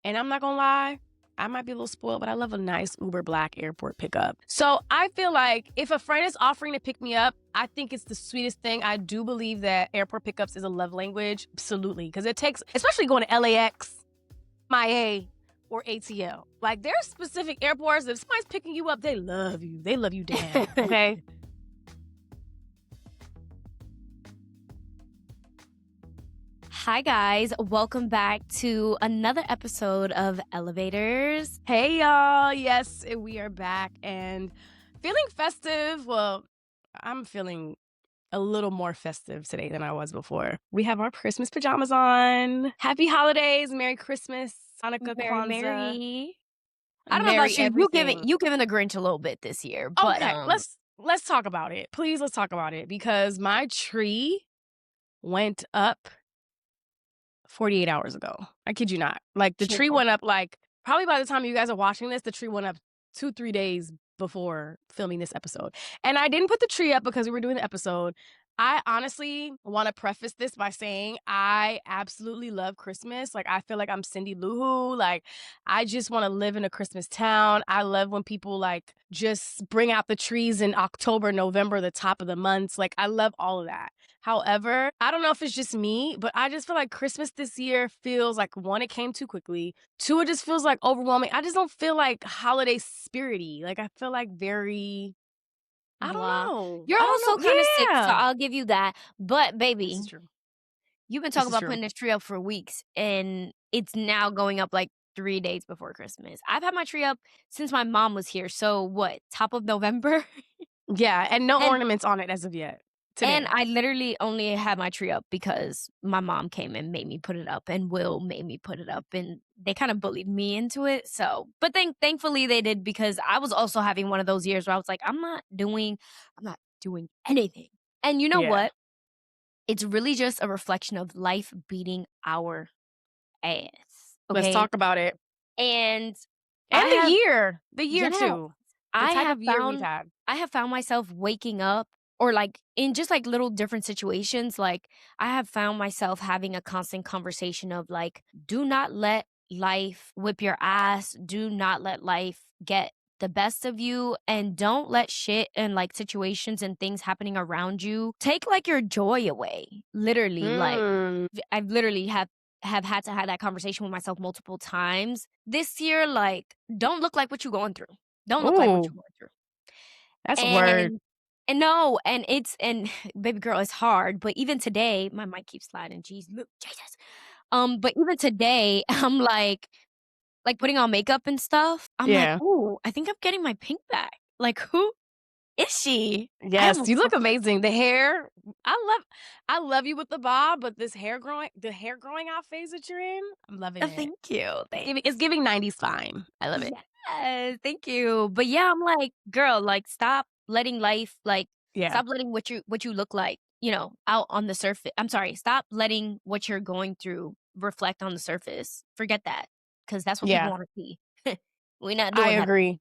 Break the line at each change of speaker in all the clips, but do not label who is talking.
And I'm not gonna lie, I might be a little spoiled, but I love a nice Uber Black airport pickup. So I feel like if a friend is offering to pick me up, I think it's the sweetest thing. I do believe that airport pickups is a love language. Absolutely. Because it takes, especially going to LAX, MIA, or ATL. Like, there's specific airports, if somebody's picking you up, they love you. They love you down. Okay?
Hi, guys. Welcome back to another episode of Elevators.
Hey, y'all. Yes, we are back and feeling festive. Well, I'm feeling a little more festive today than I was before. We have our Christmas pajamas on. Happy holidays. Merry Christmas. Hanukkah,
Merry,
Kwanzaa.
Merry. I don't know
Merry
about you.
everything.
You giving the Grinch a little bit this year, but
Okay, let's talk about it. Please, let's talk about it because my tree went up 48 hours ago. I kid you not. Like, the tree went up, like, probably by the time you guys are watching this, the tree went up 2-3 days before filming this episode. And I didn't put the tree up because we were doing the episode. I honestly want to preface this by saying I absolutely love Christmas. Like, I feel like I'm Cindy Lou Who. Like, I just want to live in a Christmas town. I love when people, like, just bring out the trees in October, November, the top of the months. Like, I love all of that. However, I don't know if it's just me, but I just feel like Christmas this year feels like, one, it came too quickly. Two, it just feels like overwhelming. I just don't feel like holiday spirity. Like, I feel like very, I don't
blah.
know.
You're
I don't
also
know.
kind of sick, so
Yeah.
I'll give you that. But,
This
baby,
is true.
you've been
This
talking
is
about
true.
putting this tree up for weeks, and it's now going up like 3 days before Christmas. I've had my tree up since my mom was here. So, what, top of November?
Yeah, and no
And
ornaments on it as of yet.
And
Today.
I literally only had my tree up because my mom came and made me put it up, and Will made me put it up, and they kind of bullied me into it. So, but thankfully they did, because I was also having one of those years where I was like, I'm not doing anything. And you know
Yeah.
what? It's really just a reflection of life beating our ass.
Let's
Okay.
talk about it.
And
And
I
the
have,
year. The year,
yeah,
too. The
I
type
have
of year we've
found
had.
I have found myself waking up, or like in just like little different situations. Like, I have found myself having a constant conversation of like, do not let life whip your ass. Do not let life get the best of you, and don't let shit and like situations and things happening around you take like your joy away. Literally, like I've literally have had to have that conversation with myself multiple times this year. Like, don't look like what you're going through. Don't look like what you're
Ooh,
going through.
that's a word.
And no, and baby girl, it's hard. But even today, my mic keeps sliding. Jeez, look, Jesus. But even today, I'm like putting on makeup and stuff. I'm like,
Yeah.
ooh, I think I'm getting my pink back. Like, who is she? I
Yes,
almost
you look
fucked her.
amazing. The hair, I love you with the bob, but the hair growing out phase that you're in, I'm loving it.
Thank you.
It's giving 90s fine. I love it.
Yes, thank you. But yeah, I'm like, girl, like, stop letting life, like,
Yeah.
stop letting what you look like, out on the surface. I'm sorry, stop letting what you're going through reflect on the surface. Forget that, because that's what people
Yeah.
want to see. We're not
I
doing that.
agree.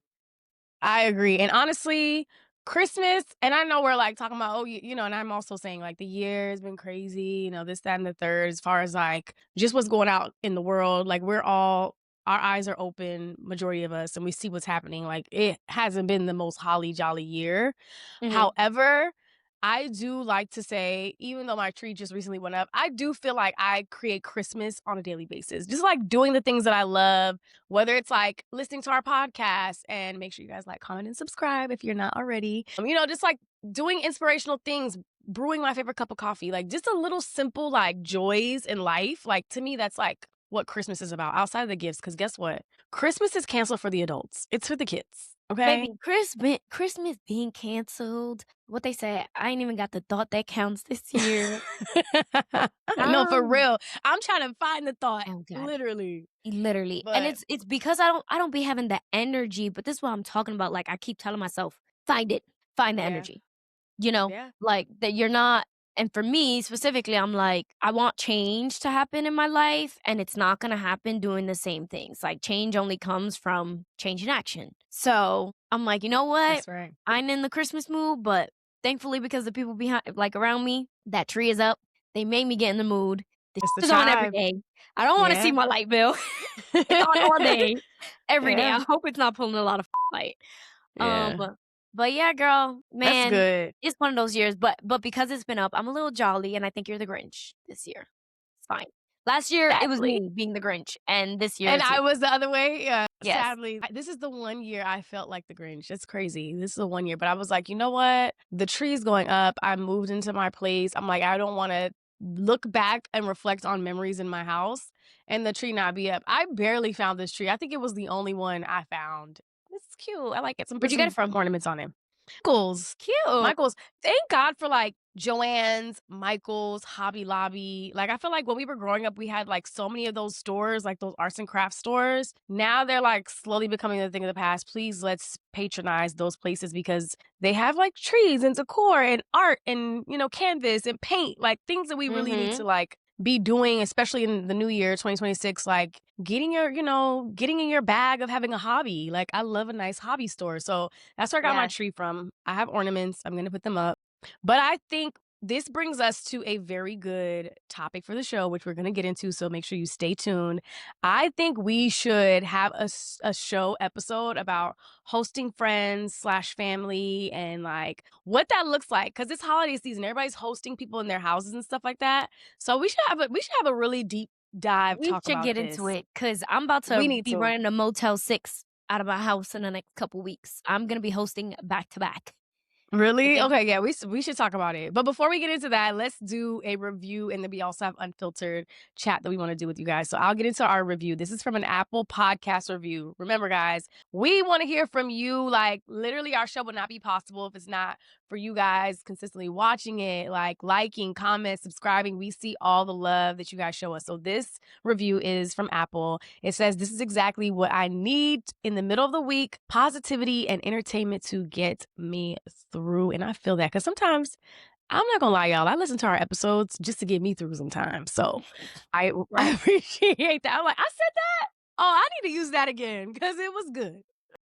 I agree. And honestly, Christmas, and I know we're like talking about, oh, and I'm also saying like the year has been crazy, this, that, and the third, as far as like just what's going out in the world. Like, our eyes are open, majority of us, and we see what's happening. Like, it hasn't been the most holly jolly year.
Mhm.
However, I do like to say, even though my tree just recently went up, I do feel like I create Christmas on a daily basis. Just like doing the things that I love, whether it's like listening to our podcast, and make sure you guys like, comment, and subscribe if you're not already. Just like doing inspirational things, brewing my favorite cup of coffee, like just a little simple like joys in life. Like, to me, that's like what Christmas is about outside of the gifts. Because guess what? Christmas is canceled for the adults. It's for the kids. Okay.
Baby, Christmas being canceled. What they say, I ain't even got the thought that counts this year.
No, for
Um,
real. I'm trying to find the thought,
oh God.
literally.
Literally. And
But
it's because I don't be having the energy, but this is what I'm talking about. Like, I keep telling myself, find it, find the
yeah,
energy.
yeah,
Like that you're not. And for me specifically, I'm like, I want change to happen in my life, and it's not gonna happen doing the same things. Like, change only comes from change in action. So I'm like, you know what?
that's right.
I'm in the Christmas mood, but thankfully, because the people behind, like around me, that tree is up. They made me get in the mood. The
It's the
is on every
time.
day. I don't wanna see
Yeah.
my light bill. It's on all day, every day.
Yeah.
I hope it's not pulling a lot of light. Um,
Yeah.
but yeah, girl,
That's
man,
good.
it's one of those years, but because it's been up, I'm a little jolly, and I think you're the Grinch this year. It's fine. Last year, it was
Sadly.
me being the Grinch, and this year
And
it's you.
I was the other way, yeah.
Yes.
Sadly, this is the one year I felt like the Grinch. It's crazy. This is the one year, but I was like, "You know what? The tree's going up. I moved into my place." I'm like, "I don't wanna look back and reflect on memories in my house and the tree not be up." I barely found this tree. I think it was the only one I found. It's cute. I like it. Some put
Where'd you get it
some
from?
ornaments on it. Michael's.
Cute.
Michael's. Thank God for, like, Joann's, Michael's, Hobby Lobby. Like, I feel like when we were growing up, we had, like, so many of those stores, like those arts and crafts stores. Now they're, like, slowly becoming a thing of the past. Please, let's patronize those places because they have, like, trees and decor and art and, canvas and paint, like, things that we really need to,
Mhm.
like, be doing, especially in the new year, 2026, like, getting in your bag of having a hobby. Like, I love a nice hobby store. So that's where I got my
Yes.
tree from. I have ornaments. I'm gonna put them up. But I think this brings us to a very good topic for the show, which we're going to get into. So make sure you stay tuned. I think we should have a show episode about hosting friends slash family and like what that looks like. Cause it's holiday season. Everybody's hosting people in their houses and stuff like that. So we should have a really deep dive
We
talk
should
about
get into
this.
it because I'm about to
We need
be
to.
running a Motel 6 out of my house in the next couple weeks. I'm gonna be hosting back to back,
Really?
okay?
Okay, yeah, we should talk about it. But before we get into that, let's do a review and then we also have unfiltered chat that we want to do with you guys. So I'll get into our review. This is from an Apple Podcast review. Remember, guys, we want to hear from you. Like, literally, our show would not be possible if it's not for you guys consistently watching it, like liking, comment, subscribing. We see all the love that you guys show us. So this review is from Apple. It says, "This is exactly what I need in the middle of the week, positivity and entertainment to get me through." And I feel that because sometimes, I'm not gonna lie, y'all, I listen to our episodes just to get me through sometimes. So I, I
Right.
appreciate that. I'm like, I said that? Oh, I need to use that again because it was good.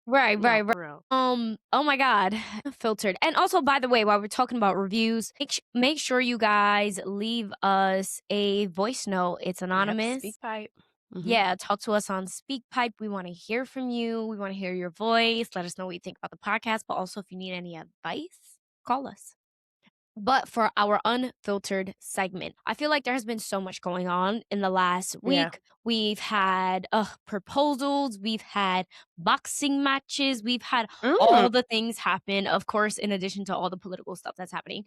Right,
No,
right, right.
for real.
Oh my God, filtered. And also, by the way, while we're talking about reviews, make sure you guys leave us a voice note. It's
Yep,
anonymous.
speak pipe.
Yeah, talk to us on SpeakPipe. We want to hear from you. We want to hear your voice. Let us know what you think about the podcast. But also, if you need any advice, call us. But for our unfiltered segment, I feel like there has been so much going on in the last
Yeah.
week. We've had proposals, we've had boxing matches, we've had
Mm.
all the things happen, of course, in addition to all the political stuff that's happening.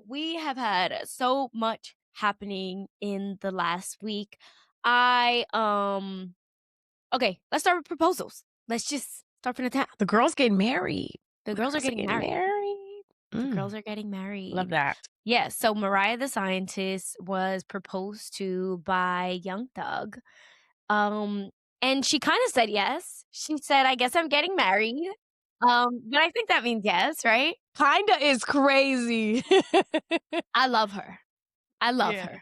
We have had so much happening in the last week. I Okay, let's start with proposals. Let's just start from the top.
The girls getting married.
The
The
girls are
girls are
getting
getting
married.
married.
The
Mm.
girls are getting
Love
married.
that.
Yeah, so Mariah the Scientist was proposed to by Young Thug. Um, and she kinda said yes. She said, "I guess I'm getting married." But I think that means yes, right?
Kinda is crazy.
I love her. I love
Yeah.
her.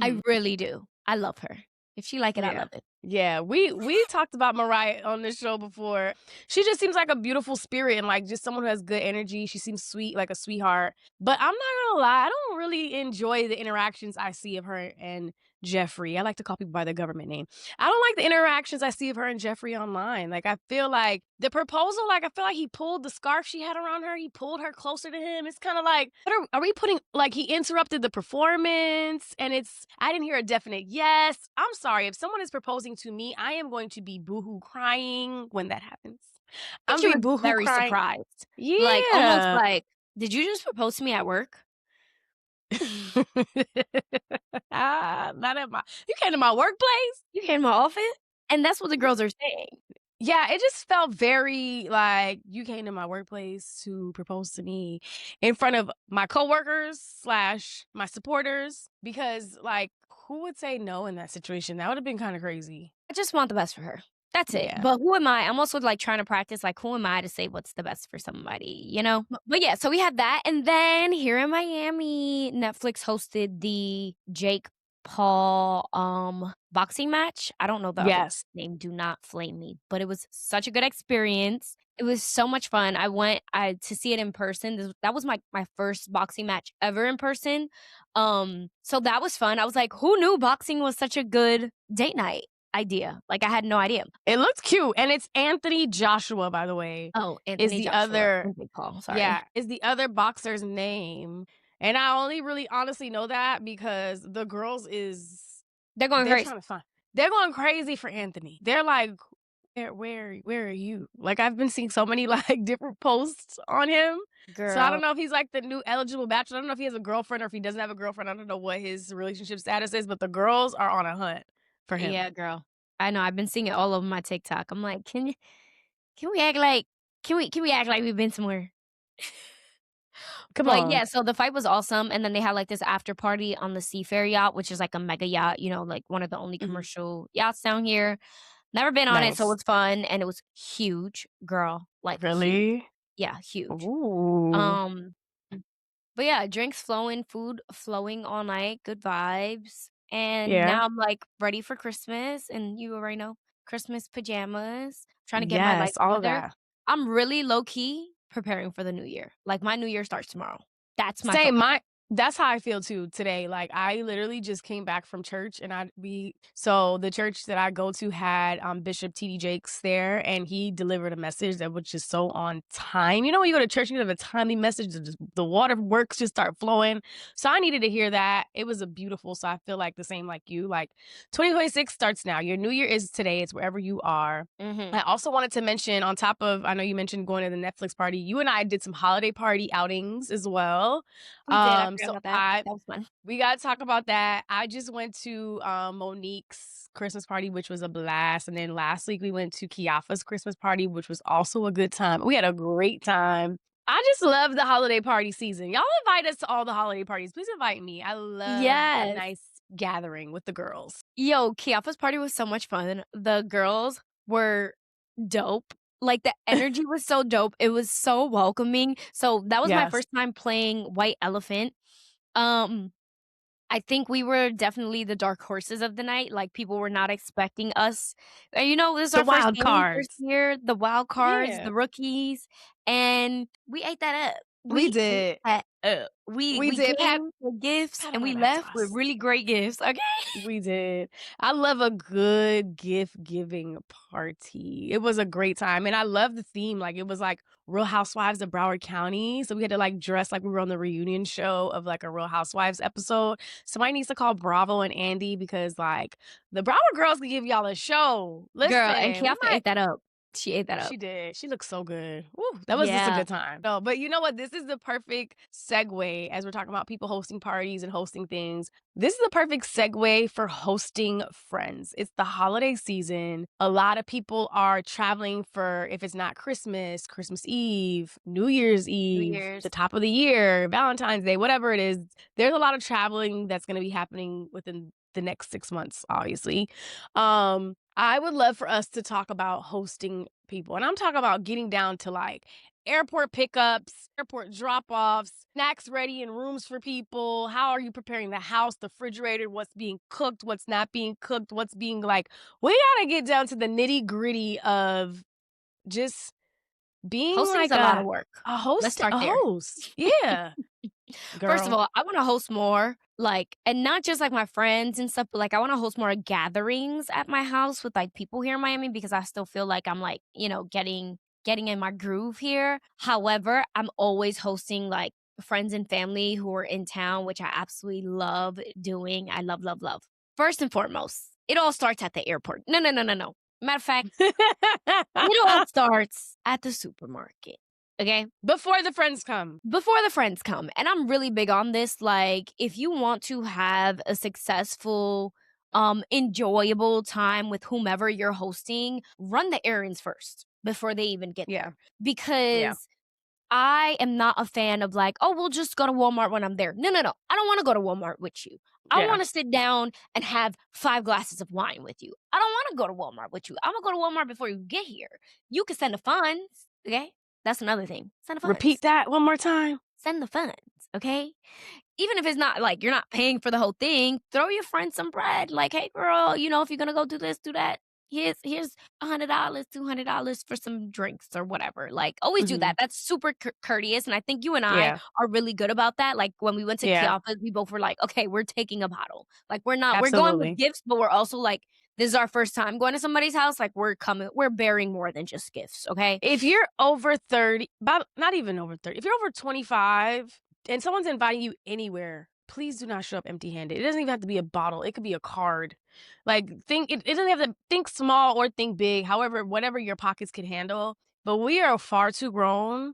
I
Mhm.
really do. I love her. If she like it, I
Yeah.
love it.
Yeah, we talked about Mariah on this show before. She just seems like a beautiful spirit and like just someone who has good energy. She seems sweet, like a sweetheart. But I'm not gonna lie, I don't really enjoy the interactions I see of her and Jeffrey. I like to call people by their government name. I don't like the interactions I see of her and Jeffrey online. Like I feel like the proposal, like I feel like he pulled the scarf she had around her, he pulled her closer to him. It's kind of like, are we putting like he interrupted the performance and I didn't hear a definite yes. I'm sorry. If someone is proposing to me, I am going to be boohoo crying when that happens.
I think
I'm
she
be
was
boohoo
very
crying.
surprised. Like, almost
Yeah.
like, "Did you just propose to me at work?"
Not at my you came to my workplace?
"You came to my office?" And that's what the girls are saying.
Yeah, it just felt very like you came to my workplace to propose to me in front of my coworkers slash my supporters because like who would say no in that situation? That would have been kind of crazy.
I just want the best for her. That's it.
Yeah.
But who am I? I'm also, like, trying to practice, like, who am I to say what's the best for somebody, you know? But yeah, so we had that, and then here in Miami, Netflix hosted the Jake Paul, boxing match. I don't know the other
Yes.
name, do not flame me, but it was such a good experience. It was so much fun. I went I to see it in person. That was my first boxing match ever in person. So that was fun. I was like, "Who knew boxing was such a good date night idea?" Like, I had no idea.
It looks cute, and it's Anthony Joshua, by the way,
Oh,
is
Anthony
the
Joshua
other
and Jake Paul, sorry.
yeah, is the other boxer's name, and I only really honestly know that because the girls is
They're going
they're
crazy.
trying to find they're going crazy for Anthony. They're like, where are you?" Like, I've been seeing so many, like, different posts on him, so I don't
Girl.
know if he's, like, the new eligible bachelor. I don't know if he has a girlfriend or if he doesn't have a girlfriend. I don't know what his relationship status is, but the girls are on a hunt for him.
Yeah, girl. I know, I've been seeing it all over my TikTok. I'm like, can we act like can we act like we've been somewhere?"
Come
But,
on.
yeah, so the fight was awesome, and then they had, like, this after party on the Seafair yacht, which is, like, a mega yacht, like, one of the only
Mhm.
commercial yachts down here. Never been on it, so it
Nice.
was fun, and it was huge, girl, like, huge.
Really?
Yeah, huge.
Ooh.
Um But yeah, drinks flowing, food flowing all night, good vibes. And
Yeah.
now I'm like ready for Christmas, and you already know Christmas pajamas, trying to get my life
Yes, all of
together.
that.
I'm really low key preparing for the new year. Like my new year starts tomorrow. That's my
Same,
focus.
my that's how I feel too today. Like, I literally just came back from church and so the church that I go to had Bishop TD Jakes there, and he delivered a message that was just so on time. You know when you go to church and you have a timely message, the water works just start flowing. So I needed to hear that. It was a beautiful, so I feel like the same like you. Like, 2026 starts now. Your new year is today. It's wherever you are.
Mhm.
I also wanted to mention, on top of, I know you mentioned going to the Netflix party, you and I did some holiday party outings as well.
We did, I forgot
So
about that. That was fun.
we gotta talk about that. I just went to Monique's Christmas party, which was a blast. And then last week we went to Kiafa's Christmas party, which was also a good time. We had a great time. I just love the holiday party season. Y'all invite us to all the holiday parties. Please invite me. I love a
Yes.
nice gathering with the girls.
Yo, Kiafa's party was so much fun. The girls were dope. Like, the energy was so dope. It was so welcoming. So, that was my
Yes.
first time playing White Elephant. Um, I think we were definitely the dark horses of the night. Like, people were not expecting us. This is
The
our first
wild
game, first
cards.
year, the wild cards,
Yeah.
the rookies, and we ate that up.
We
We ate
did.
that up. We
We
we
did.
came with gifts,
Pat
and
on
we
the back to
left with
us.
really great gifts, okay?
We did. I love a good gift giving party. It was a great time. And I love the theme. Like, it was like Real Housewives of Broward County. So we had to like dress like we were on the reunion show of like a Real Housewives episode. Somebody needs to call Bravo and Andy because like the Broward girls could give y'all a show.
Girl, and
Listen, we
Kiafa
might
ate that up. She ate that up.
she did. She looks so good. Woo, that was just a
Yeah.
good time. No, but you know what? This is the perfect segue as we're talking about people hosting parties and hosting things. This is the perfect segue for hosting friends. It's the holiday season. A lot of people are traveling for, if it's not Christmas, Christmas Eve, New Year's
New
Eve, the
Year's.
top of the year, Valentine's Day, whatever it is. There's a lot of traveling that's going to be happening within the next 6 months, obviously. I would love for us to talk about hosting people. And I'm talking about getting down to like airport pickups, airport drop offs, snacks ready in rooms for people. How are you preparing the house, the refrigerator, what's being cooked, what's not being cooked, what's being like. We got to get down to the nitty gritty of just being
Hosting's
like
a lot of work.
a
Let's
host,
start
a
there.
host. Yeah,
First of
girl.
all, I wanna host more, like and not just, like, my friends and stuff, but, like, I wanna host more gatherings at my house with, like, people here in Miami because I still feel like I'm, like, getting in my groove here. However, I'm always hosting, like, friends and family who are in town, which I absolutely love doing. I love, love, love. First and foremost, it all starts at the airport. No, no, no, no, no. Matter of fact, it all starts at the supermarket, okay?
Before the friends come.
Before the friends come. And I'm really big on this. Like, if you want to have a successful, enjoyable time with whomever you're hosting, run the errands first before they even get
Yeah.
there.
Yeah.
Because I am not a fan of like, oh, we'll just go to Walmart when I'm there. No, no, no. I don't want to go to Walmart with you. I
Yeah.
want to sit down and have 5 glasses of wine with you. I don't want to go to Walmart with you. I'm gonna go to Walmart before you get here. You can send the funds, okay? That's another thing. Send the funds.
Repeat that one more time.
Send the funds. okay? Even if it's not like you're not paying for the whole thing, throw your friend some bread. Like, hey, girl, if you're gonna go do this, do that. Here's $100, $200 for some drinks or whatever. Like, always do
Mhm.
that. That's super courteous, and I think you and I
Yeah.
are really good about that. Like when we went to
Yeah.
Chiapas, we both were like, okay, we're taking a bottle. Like we're going with
Absolutely.
gifts, but we're also like, this is our first time going to somebody's house. Like we're bearing more than just gifts. Okay.
If you're over 30, about not even over 30, if you're over 25 and someone's inviting you anywhere, please do not show up empty-handed. It doesn't even have to be a bottle. It could be a card. Like it doesn't have to think small or think big, however, whatever your pockets can handle. But we are far too grown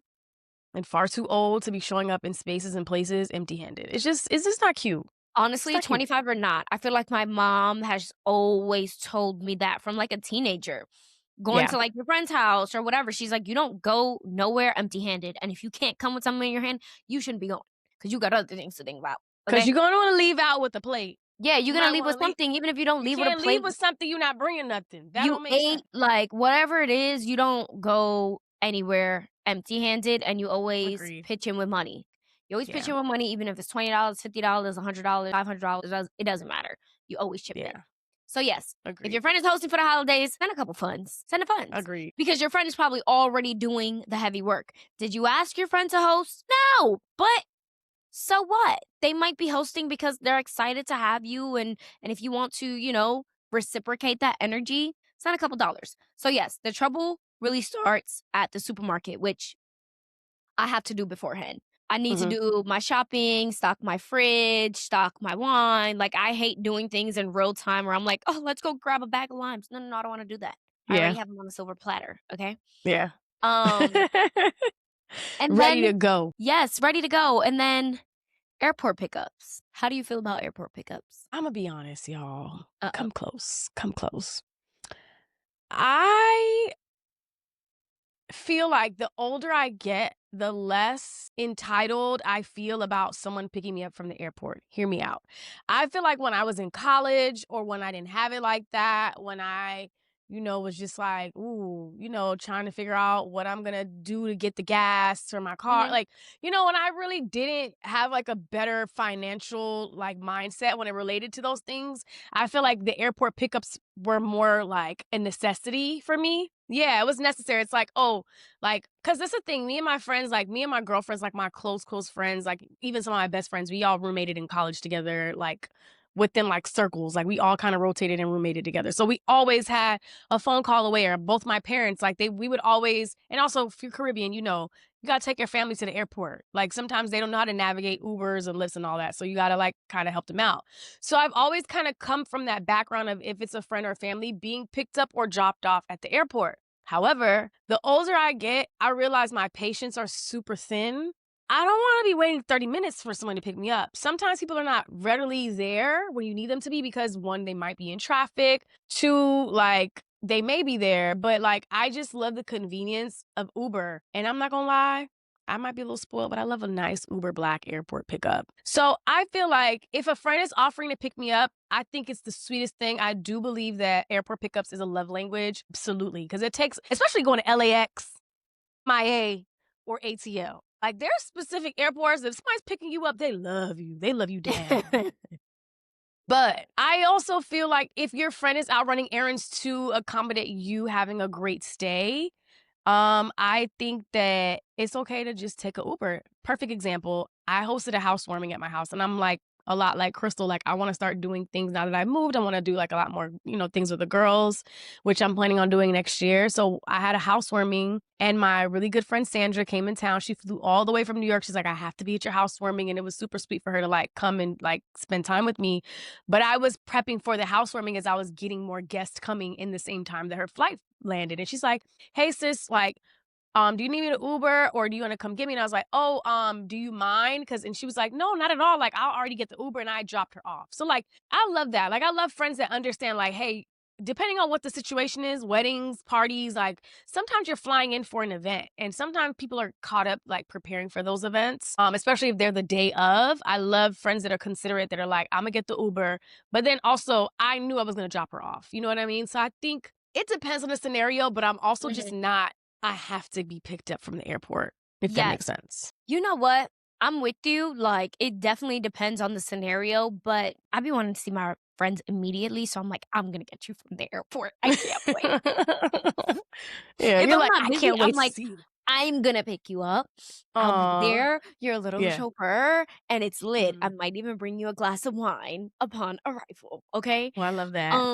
and far too old to be showing up in spaces and places empty-handed. It's just not cute. It's
Honestly,
not cute.
25 or not, I feel like my mom has always told me that from, like, a teenager. Going
Yeah.
to, like, your friend's house or whatever, she's like, "You don't go nowhere empty-handed, and if you can't come with something in your hand, you shouldn't be going because you got other things to think about,
Because
okay?"
you're gonna want to leave out with the plate.
Yeah, you're
You
gonna
might
leave
want
with
to leave.
something, even if you don't
You
leave with a
can't leave
plate,
with something you're not bringing nothing. That
you
don't make
ate,
sense.
like, whatever it is, you don't go anywhere empty-handed, and you always
Agreed.
pitch in with money. You always pitch
Yeah.
in with money, even if it's $20, $50, $100, $500, it doesn't matter. You always chip in.
Yeah.
So, yes, if your
Agreed.
friend is hosting for the holidays, send a couple funds. Send a funds.
Agreed.
Because your friend is probably already doing the heavy work. Did you ask your friend to host? No, but so what? They might be hosting because they're excited to have you, and if you want to, reciprocate that energy, send a couple dollars. So yes, the trouble really starts at the supermarket, which I have to do beforehand. I need to
Mhm.
do my shopping, stock my fridge, stock my wine. Like I hate doing things in real time where I'm like, "Oh, let's go grab a bag of limes." No, no, no, I don't want to do that. I already
Yeah.
have them on a silver platter, okay?
Yeah.
Um and
Ready
then
to go.
yes, ready to go. And then airport pickups. How do you feel about airport pickups?
Imma be honest, y'all.
Uh-oh.
Come close. Come close. I feel like the older I get, the less entitled I feel about someone picking me up from the airport. Hear me out. I feel like when I was in college or when I didn't have it like that, when I, was just like, ooh, trying to figure out what I'm gonna do to get the gas for my car.
Mhm.
Like, when I really didn't have like a better financial like mindset when it related to those things, I feel like the airport pickups were more like a necessity for me. Yeah, it was necessary. It's like, oh, like, cause that's the thing. Me and my girlfriends, like my close friends, like even some of my best friends, we all roommated in college together, like within like circles. Like we all kind of rotated and roommated together. So we always had a phone call away, or both my parents, like we would always, and also if you're Caribbean, you gotta take your family to the airport. Like sometimes they don't know how to navigate Ubers and lifts and all that. So you gotta like kind of help them out. So I've always kind of come from that background of if it's a friend or family being picked up or dropped off at the airport. However, the older I get, I realize my patience are super thin. I don't want to be waiting 30 minutes for someone to pick me up. Sometimes people are not readily there when you need them to be because one, they might be in traffic. Two, like they may be there, but like I just love the convenience of Uber. And I'm not gonna lie, I might be a little spoiled, but I love a nice Uber Black airport pickup. So I feel like if a friend is offering to pick me up, I think it's the sweetest thing. I do believe that airport pickups is a love language. Absolutely. Because it takes, especially going to LAX, MIA, or ATL. Like there's specific airports, if somebody's picking you up, they love you. They love you down. But I also feel like if your friend is out running errands to accommodate you having a great stay, I think that it's okay to just take a Uber. Perfect example. I hosted a housewarming at my house and I'm like a lot like Crystal, like I want to start doing things now that I moved. I want to do like a lot more, things with the girls, which I'm planning on doing next year. So I had a housewarming and my really good friend Sandra came in town. She flew all the way from New York. She's like, I have to be at your housewarming. And it was super sweet for her to like come and like spend time with me. But I was prepping for the housewarming as I was getting more guests coming in the same time that her flight landed. And she's like, hey sis, like, do you need me to Uber or do you want to come get me? And I was like, oh, do you mind? And she was like, no, not at all. Like, I'll already get the Uber and I dropped her off. So like, I love that. Like, I love friends that understand like, hey, depending on what the situation is, weddings, parties, like sometimes you're flying in for an event and sometimes people are caught up like preparing for those events, especially if they're the day of. I love friends that are considerate that are like, I'm gonna get the Uber, but then also I knew I was gonna drop her off. You know what I mean? So I think it depends on the scenario, but I'm also just
Mhm.
not I have to be picked up from the airport, if that makes
Yes.
sense.
You know what? I'm with you, like, it definitely depends on the scenario, but I be wanting to see my friends immediately, so I'm like, "I'm gonna get you from the airport. I can't wait."
Yeah,
If
you're
I'm
like,
not
"I
busy,
can't
I'm
wait to
like,
see you."
"I'm gonna pick you up. I'll be
Aw.
there, your little
Yeah.
chauffeur, and it's lit. I
Mhm.
might even bring you a glass of wine upon arrival, okay?"
Well, I love that.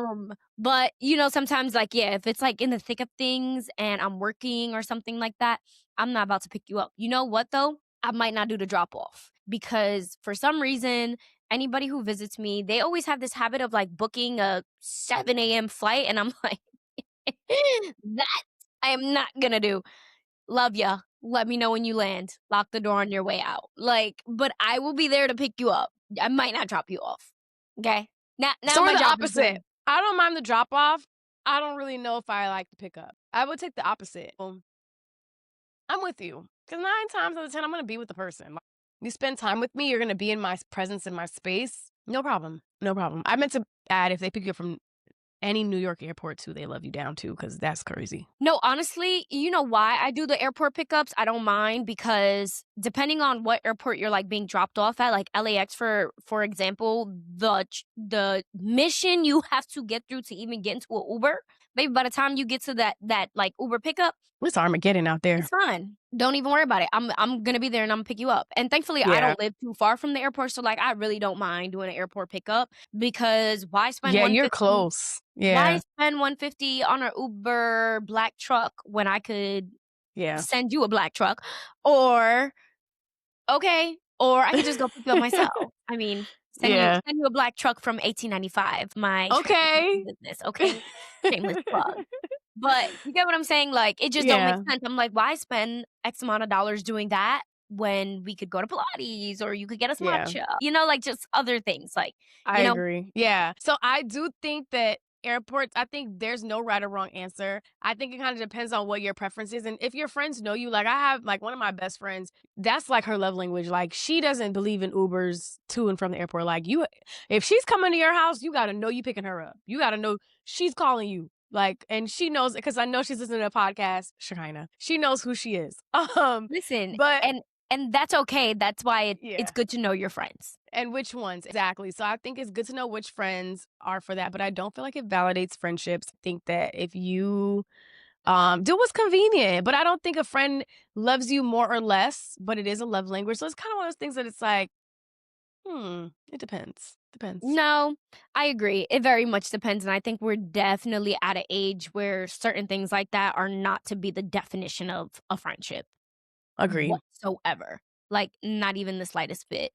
But, you know, sometimes, like, yeah, if it's, like, in the thick of things and I'm working or something like that, I'm not about to pick you up. You know what, though? I might not do the drop off because for some reason, anybody who visits me, they always have this habit of, like, booking a 7 a.m. flight, and I'm like, "That I am not gonna do. Love ya. Let me know when you land. Lock the door on your way out." Like, but I will be there to pick you up. I might not drop you off, okay? Now
So we're
my
the
job is
opposite.
done.
I don't mind the drop off. I don't really know if I like to pick up. I would take the opposite. I'm with you. Because 9 times out of 10, I'm gonna be with the person. Like, you spend time with me, you're gonna be in my presence, in my space. No problem. No problem. I meant to add if they pick you up from any New York airport too, they love you down too, because that's crazy.
No, honestly, you know why I do the airport pickups? I don't mind because depending on what airport you're, like, being dropped off at, like LAX for example, the mission you have to get through to even get into a Uber, maybe by the time you get to that, like, Uber pickup,
It's Armageddon out
it's
there.
fine. Don't even worry about it. I'm gonna be there and Imma pick you up. And thankfully, I
Yeah.
don't live too far from the airport, so, like, I really don't mind doing an airport pickup because
Yeah, you're close.
why
Yeah.
spend 150 on a Uber black truck when I could
Yeah.
send you a black truck? Or okay, or I could just go pick you up myself. I mean,
Yeah.
send you a black truck from 1895, my transportation
Okay.
business, okay? Shameless plug. But you get what I'm saying? Like, it just don't make
Yeah.
sense. I'm like, "Why spend X amount of dollars doing that when we could go to Pilates or you could get us
Yeah.
matcha?" You know, like, just other things, like,
I
you know?
agree. Yeah. So I do think that airports, I think there's no right or wrong answer. I think it kind of depends on what your preference is. And if your friends know you, like I have like one of my best friends, that's like her love language. Like she doesn't believe in Ubers to and from the airport. Like you, if she's coming to your house, you got to know you picking her up. You got to know she's calling you. Like, and she knows because I know she's listening to a podcast, Shekina. She knows who she is.
Listen,
But
and that's okay. That's why it's
yeah.
good to know your friends.
And which ones? Exactly. So I think it's good to know which friends are for that, but I don't feel like it validates friendships. I think that if you do what's convenient, but I don't think a friend loves you more or less, but it is a love language. So it's kind of one of those things that it's like, it depends. Depends.
No, I agree. It very much depends, and I think we're definitely at an age where certain things like that are not to be the definition of a friendship
Agreed.
whatsoever. Like, not even the slightest bit.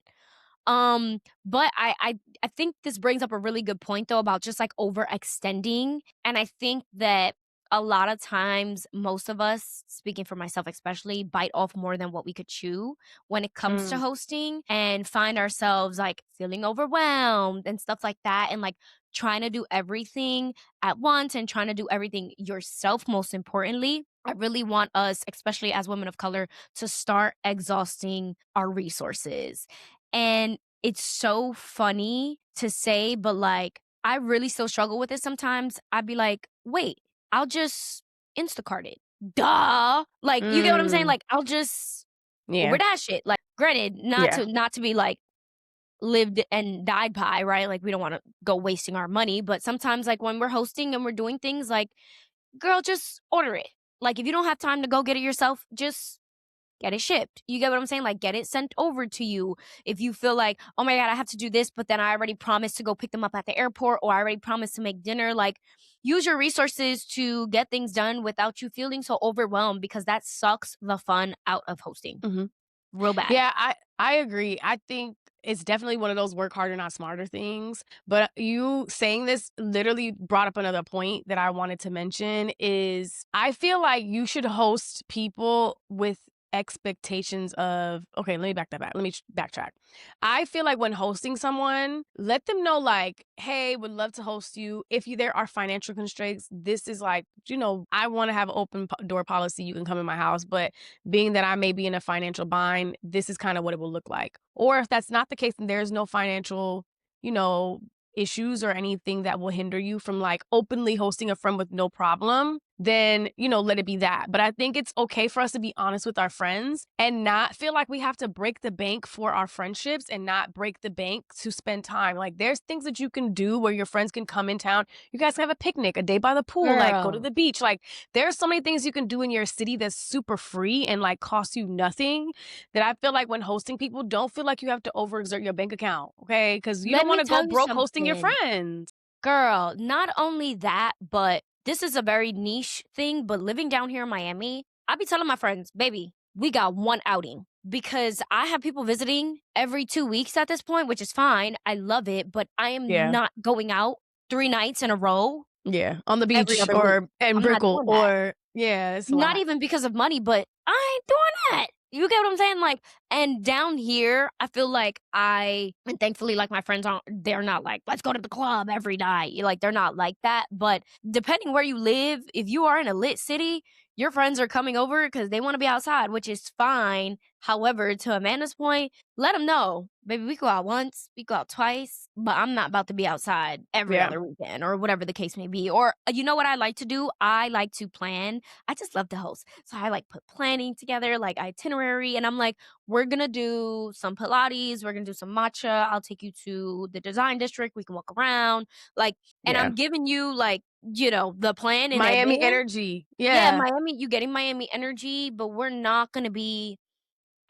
But I think this brings up a really good point though about just like overextending. And I think that a lot of times most of us, speaking for myself especially, bite off more than what we could chew when it comes to
Mm,
hosting and find ourselves like feeling overwhelmed and stuff like that and like trying to do everything at once and trying to do everything yourself most importantly. I really want us, especially as women of color, to start exhausting our resources. And it's so funny to say, but, like, I really still struggle with it sometimes. I'd be like, "Wait, I'll just Instacart it." Duh! Like, you get what I'm saying?
mm,
Like, I'll just Uber
yeah.
Dash it. Like, granted,
Yeah.
not to be, like, lived and died by, right? Like, we don't wanna go wasting our money, but sometimes, like, when we're hosting and we're doing things, like, girl, just order it. Like, if you don't have time to go get it yourself, just get it shipped. You get what I'm saying? Like, get it sent over to you. If you feel like, oh my God, I have to do this, but then I already promised to go pick them up at the airport or I already promised to make dinner, like, use your resources to get things done without you feeling so overwhelmed because that sucks the fun out of hosting
Hmm.
real bad.
Yeah, I agree. I think it's definitely one of those work harder, not smarter things. But you saying this literally brought up another point that I wanted to mention is I feel like you should host people with expectations of okay, let me back that back. Let me backtrack. I feel like when hosting someone, let them know like, hey, would love to host you. If you there are financial constraints, this is like, I want to have an open door policy. You can come in my house, but being that I may be in a financial bind, this is kind of what it will look like. Or if that's not the case and there's no financial, you know, issues or anything that will hinder you from like openly hosting a friend with no problem, then, let it be that. But I think it's okay for us to be honest with our friends and not feel like we have to break the bank for our friendships and not break the bank to spend time. Like, there's things that you can do where your friends can come in town. You guys can have a picnic, a day by the pool, like go to
Girl,
the beach. Like, there's so many things you can do in your city that's super free and like cost you nothing, that I feel like when hosting people, don't feel like you have to overexert your bank account, okay? Because you
let
don't want
me
to go
tell you
broke hosting your
something.
friends.
Girl, not only that, but this is a very niche thing, but living down here in Miami, I be telling my friends, "Baby, we got one outing." Because I have people visiting every 2 weeks at this point, which is fine. I love it, but I am
Yeah.
not going out 3 nights in a row
Yeah. On the
every
beach
other week.
or in
I'm not
Brickell
doing that.
or yeah, it's a
Not
lot.
even because of money, but I ain't doing that. You get what I'm saying? Like, and down here, I feel like and thankfully, like, my friends they're not like, let's go to the club every night. Like, they're not like that. But depending where you live, if you are in a lit city, your friends are coming over because they want to be outside, which is fine. However, to Amanda's point, let them know, baby, we go out once, we go out twice, but I'm not about to be outside every
Yeah.
other weekend or whatever the case may be. Or, you know what I like to do? I like to plan. I just love to host. So I like put planning together, like itinerary, and I'm like, we're gonna do some Pilates, we're gonna do some matcha. I'll take you to the design district. We can walk around, like, and
Yeah.
I'm giving you like, the plan in
Miami
advance.
energy.
Yeah,
Yeah.
Miami, you getting Miami energy, but we're not gonna be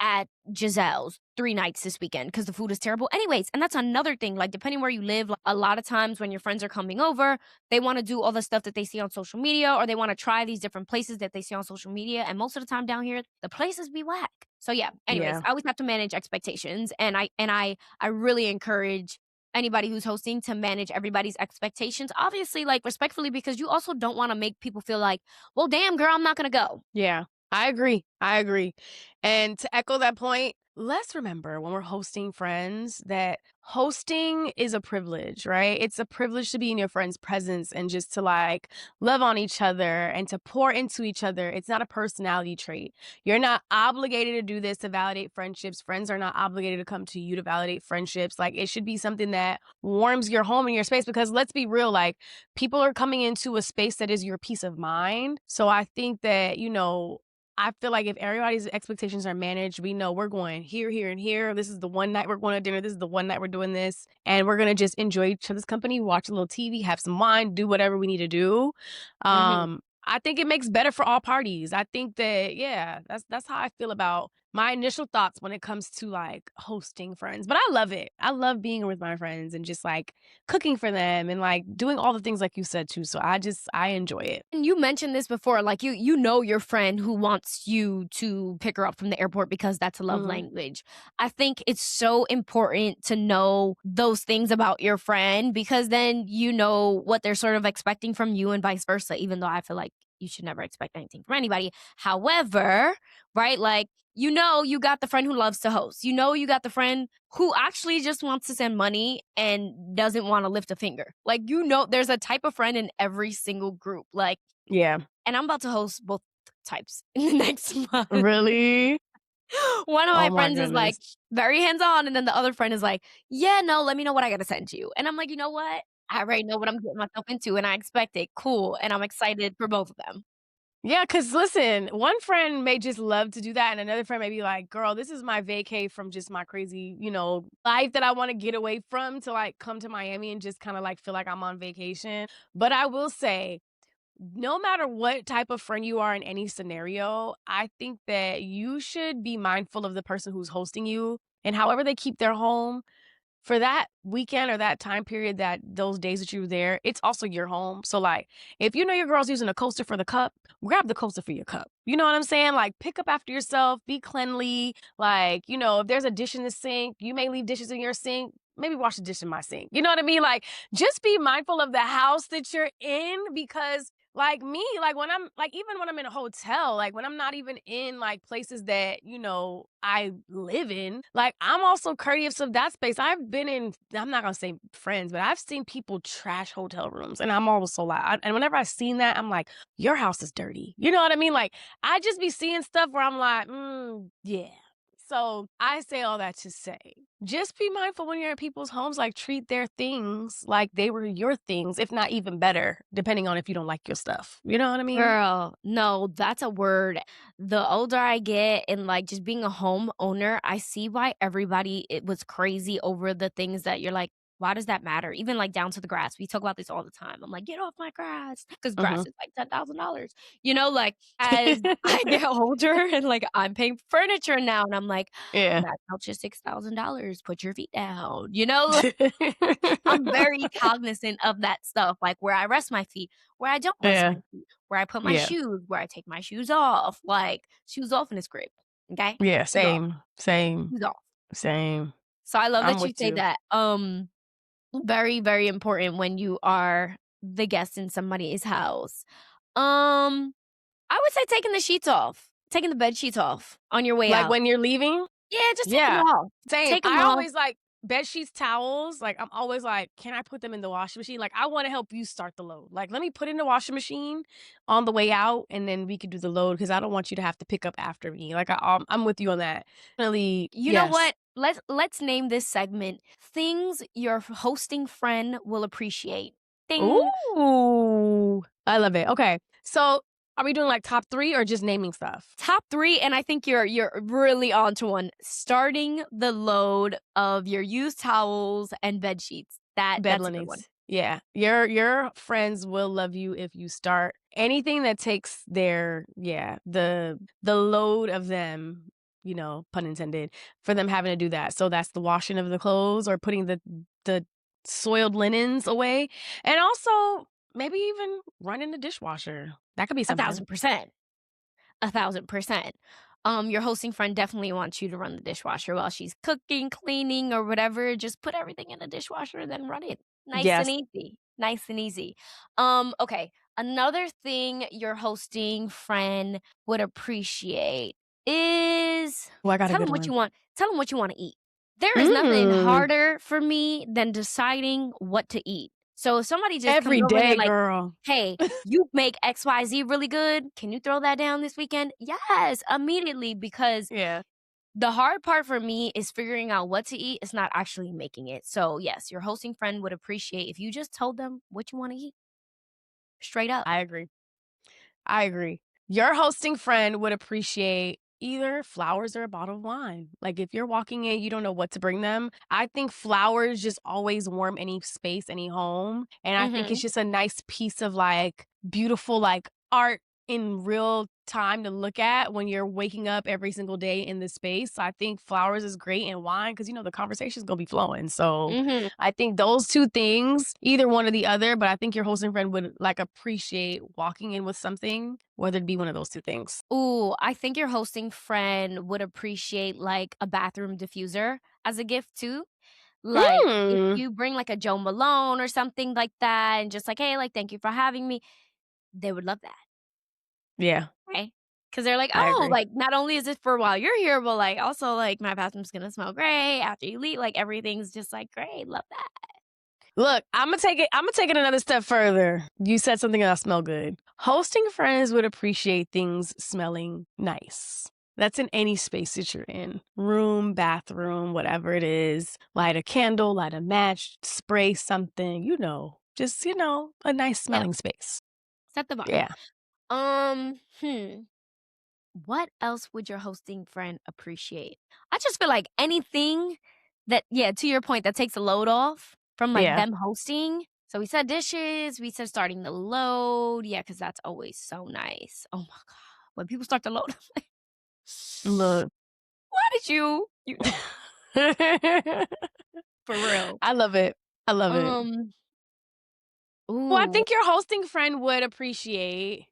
at Giselle's 3 nights this weekend because the food is terrible. Anyways, and that's another thing, like, depending where you live, like, a lot of times when your friends are coming over, they wanna do all the stuff that they see on social media, or they wanna try these different places that they see on social media, and most of the time down here, the places be whack. So, yeah, anyways,
Yeah.
I always have to manage expectations, and I really encourage anybody who's hosting to manage everybody's expectations, obviously, like, respectfully, because you also don't wanna make people feel like, "Well, damn, girl, I'm not gonna go."
Yeah, I agree. I agree. And to echo that point, let's remember when we're hosting friends that hosting is a privilege, right? It's a privilege to be in your friend's presence and just to like love on each other and to pour into each other. It's not a personality trait. You're not obligated to do this to validate friendships. Friends are not obligated to come to you to validate friendships. Like it should be something that warms your home and your space because let's be real, like people are coming into a space that is your peace of mind. So I think that, I feel like if everybody's expectations are managed, we know we're going here, here, and here. This is the one night we're going to dinner. This is the one night we're doing this. And we're going to just enjoy each other's company, watch a little TV, have some wine, do whatever we need to do.
Mhm.
I think it makes better for all parties. I think that, yeah, that's how I feel about my initial thoughts when it comes to like hosting friends. But I love it. I love being with my friends and just like cooking for them and like doing all the things like you said too. So I enjoy it.
And you mentioned this before, like you know your friend who wants you to pick her up from the airport because that's a love
Mhm.
language. I think it's so important to know those things about your friend because then you know what they're sort of expecting from you and vice versa, even though I feel like you should never expect anything from anybody. However, right, like you got the friend who loves to host. You know you got the friend who actually just wants to send money and doesn't want to lift a finger. Like there's a type of friend in every single group. Like
Yeah.
and I'm about to host both types in the next month.
Really?
One of
Oh
my
my
friends is like
goodness.
very hands-on, and then the other friend is like, "Yeah, no, let me know what I gotta send you." And I'm like, "You know what? I already know what I'm getting myself into, and I expect it. Cool." And I'm excited for both of them.
Yeah, cause listen, one friend may just love to do that, and another friend may be like, "Girl, this is my vacay from just my crazy, life that I wanna get away from to, like, come to Miami and just kinda, like, feel like I'm on vacation." But I will say, no matter what type of friend you are in any scenario, I think that you should be mindful of the person who's hosting you, and however they keep their home, for that weekend or that time period that those days that you were there, it's also your home. So like if you know your girl's using a coaster for the cup, grab the coaster for your cup. You know what I'm saying? Like pick up after yourself, be cleanly. Like, if there's a dish in the sink, you may leave dishes in your sink. Maybe wash the dish in my sink. You know what I mean? Like just be mindful of the house that you're in because like me, like when I'm like even when I'm in a hotel, like when I'm not even in like places that, I live in, like I'm also courteous of that space. I'm not gonna say friends, but I've seen people trash hotel rooms and I'm always so loud. And whenever I've seen that, I'm like, your house is dirty. You know what I mean? Like I just be seeing stuff where I'm like, yeah. So I say all that to say, just be mindful when you're at people's homes, like treat their things like they were your things, if not even better, depending on if you don't like your stuff. You know what I mean?
Girl, no, that's a word. The older I get and, like, just being a homeowner, I see why everybody it was crazy over the things that you're like, "Why does that matter?" Even, like, down to the grass. We talk about this all the time. I'm like, "Get off my grass," because
Hmm.
grass is like $10,000. Like, as I get older and, like, I'm paying for furniture now, and I'm like,
Yeah.
"That couch is $6,000. Put your feet down." I'm very cognizant of that stuff, like where I rest my feet, where I don't rest my
Yeah.
feet, where I put my
Yeah.
shoes, where I take my shoes off, like, shoes off in this crib, okay?
Yeah.
Shoes off,
Same. Same.
shoes off.
Same.
So I love
I'm
that you
with
say
you.
that. Very, very important when you are the guest in somebody's house. Um, I would say taking the sheets off, taking the bed sheets off on your way
Like
out.
when you're leaving?
Yeah, just take them
Yeah.
off.
Same.
Take them
I
off.
always like bed sheets, towels. Like I'm always like, can I put them in the washing machine? Like I want to help you start the load. Like let me put in the washing machine on the way out, and then we can do the load because I don't want you to have to pick up after me. Like I'm with you on that. Really,
You know
yes.
what? Let's name this segment "Things Your Hosting Friend Will Appreciate." Ding.
Ooh, I love it. Okay, so are we doing like top three or just naming stuff?
Top 3, and I think you're really onto one. Starting the load of your used towels and bed sheets.
Bed
That's a good one.
linens. Yeah. Your friends will love you if you start anything that takes their the load of them, pun intended, for them having to do that. So that's the washing of the clothes or putting the soiled linens away. And also maybe even running the dishwasher. That could be something.
1,000%. 1,000%. Your hosting friend definitely wants you to run the dishwasher while she's cooking, cleaning, or whatever. Just put everything in the dishwasher and then run it. Nice and
Yes.
easy. Nice and easy. Okay. Another thing your hosting friend would appreciate is
Oh, I got a
tell
good
them what
one.
you want. Tell them what you want to eat. There is nothing
Mm.
harder for me than deciding what to eat. So if somebody just comes
Every
over and they're
day,
like,
girl.
"Hey, you make XYZ really good. Can you throw that down this weekend?" Yes, immediately, because
Yeah.
the hard part for me is figuring out what to eat. It's not actually making it. So, yes, your hosting friend would appreciate if you just told them what you wanna eat, straight up.
I agree. I agree. Your hosting friend would appreciate either flowers or a bottle of wine. Like if you're walking in, you don't know what to bring them. I think flowers just always warm any space, any home. And I think it's
Mhm.
just a nice piece of like beautiful like art in real time to look at when you're waking up every single day in this space. So I think flowers is great and wine because the conversation's gonna be flowing. So
Mhm.
I think those two things, either one or the other, but I think your hosting friend would like appreciate walking in with something, whether it be one of those two things.
Ooh, I think your hosting friend would appreciate, like, a bathroom diffuser as a gift too. Like, if
Mm.
you bring, like, a Joe Malone or something like that and just like, "Hey, like, thank you for having me," they would love that.
Yeah,
Right? Because 'Cause they're like,
I
"Oh,
agree.
like, not only is it for while you're here, but, like, also, like, my bathroom's gonna smell great after you leave, like, everything's just, like, great, love that."
Look, I'm gonna take it another step further. You said something that smell good. Hosting friends would appreciate things smelling nice. That's in any space that you're in. Room, bathroom, whatever it is. Light a candle, light a match, spray something, just, a nice
Yep,
smelling space.
set the vibe.
Yeah.
Hmm, what else would your hosting friend appreciate? I just feel like anything that yeah, to your point, that takes a load off from, like,
Yeah.
them hosting. So we said dishes, we said starting the load, yeah, because that's always so nice. Oh my god, when people start the load, I'm like,
Look.
"Why did you know,
I
for real."
love it. I love it.
Um,
Well, I
ooh,
think your hosting friend would appreciate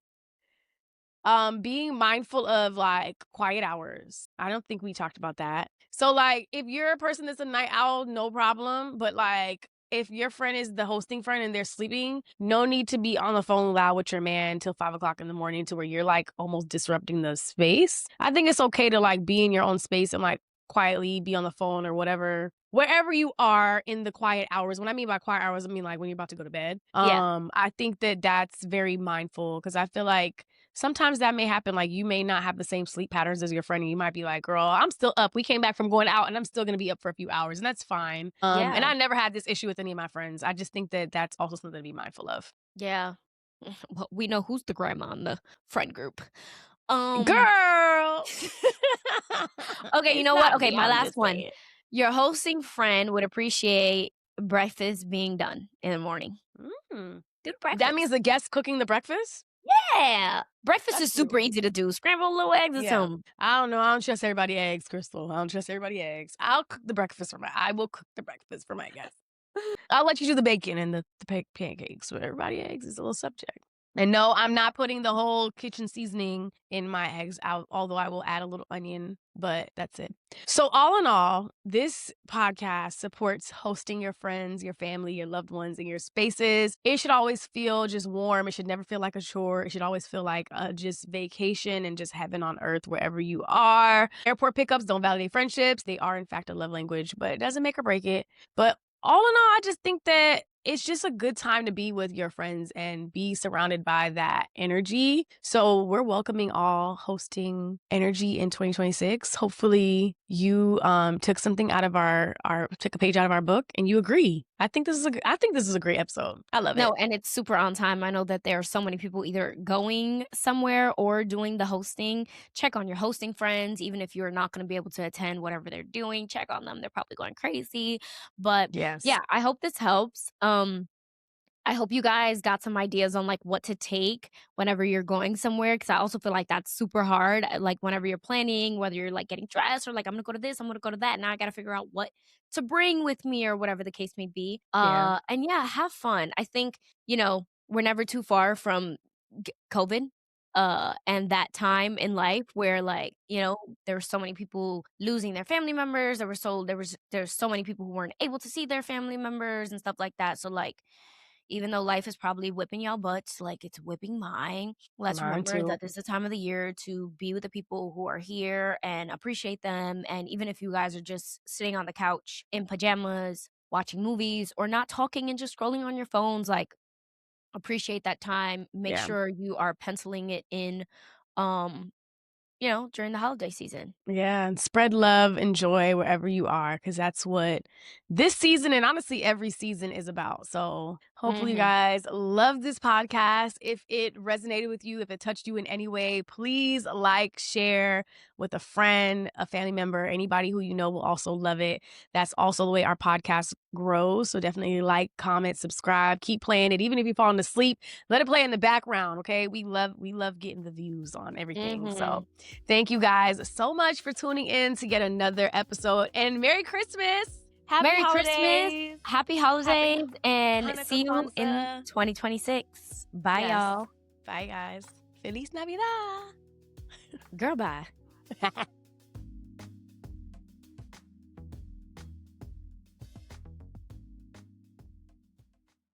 being mindful of like quiet hours. I don't think we talked about that. So like if you're a person that's a night owl, no problem. But like if your friend is the hosting friend and they're sleeping, no need to be on the phone loud with your man till 5 o'clock in the morning to where you're like almost disrupting the space. I think it's okay to like be in your own space and like quietly be on the phone or whatever wherever you are in the quiet hours. When I mean by quiet hours, I mean like when you're about to go to bed.
Yeah.
I think that that's very mindful because I feel like sometimes that may happen. Like you may not have the same sleep patterns as your friend, and you might be like, "Girl, I'm still up. We came back from going out, and I'm still gonna be up for a few hours, and that's fine." And
Yeah.
I never had this issue with any of my friends. I just think that that's also something to be mindful of.
Yeah. Well, we know who's the grandma in the friend group. Um,
Girl,
okay, you
it's
know what?
not
Okay,
me.
my
I'm
last
just
one.
saying.
Your hosting friend would appreciate breakfast being done in the morning.
Mm.
Do the
That means
breakfast.
the guest cooking the breakfast.
Yeah. Breakfast
That's
is super
cute.
easy to do. Scramble little eggs or
Yeah.
something.
I don't know. I don't trust everybody eggs, Crystal. I don't trust everybody eggs. I will cook the breakfast for my guests. I'll let you do the bacon and the pancakes, but everybody eggs is a little subject. And no, I'm not putting the whole kitchen seasoning in my eggs out, although I will add a little onion, but that's it. So all in all, this podcast supports hosting your friends, your family, your loved ones in your spaces. It should always feel just warm. It should never feel like a chore. It should always feel like just vacation and just heaven on earth wherever you are. Airport pickups don't validate friendships. They are, in fact, a love language, but it doesn't make or break it. But all in all, I just think that it's just a good time to be with your friends and be surrounded by that energy. So we're welcoming all hosting energy in 2026. Hopefully you took something out of our took a page out of our book and you agree. I think this is a great episode. I love
No,
it.
and it's super on time. I know that there are so many people either going somewhere or doing the hosting. Check on your hosting friends, even if you're not going to be able to attend whatever they're doing. Check on them. They're probably going crazy. But
Yes.
yeah, I hope this helps. I hope you guys got some ideas on like what to take whenever you're going somewhere because I also feel like that's super hard. Like whenever you're planning, whether you're like getting dressed or like I'm gonna go to this, I'm gonna go to that. Now I gotta figure out what to bring with me or whatever the case may be.
Yeah.
And yeah, have fun. I think we're never too far from COVID. And that time in life where like there were so many people losing their family members. There's so many people who weren't able to see their family members and stuff like that. So like even though life is probably whipping y'all butts like it's whipping mine, let's
Mine
remember
too.
that this is the time of the year to be with the people who are here and appreciate them. And even if you guys are just sitting on the couch in pajamas, watching movies, or not talking and just scrolling on your phones, like appreciate that time. Make
Yeah.
sure you are penciling it in, um, during the holiday season.
Yeah, and spread love and joy wherever you are, because that's what this season and honestly every season is about. So hopefully you
Mhm.
guys love this podcast. If it resonated with you, if it touched you in any way, please like, share with a friend, a family member, anybody who you know will also love it. That's also the way our podcast grows. So definitely like, comment, subscribe, keep playing it. Even if you're falling asleep, let it play in the background. Okay. We love getting the views on everything. So
Mhm.
thank you guys so much for tuning in to get another episode. And Merry Christmas! Happy
Merry Christmas,
holidays!
happy
Happy
holidays, and see
Hanukkah,
you in
Kwanzaa.
2026. Bye,
Yes.
y'all.
Bye, guys. Feliz Navidad!
Girl, bye.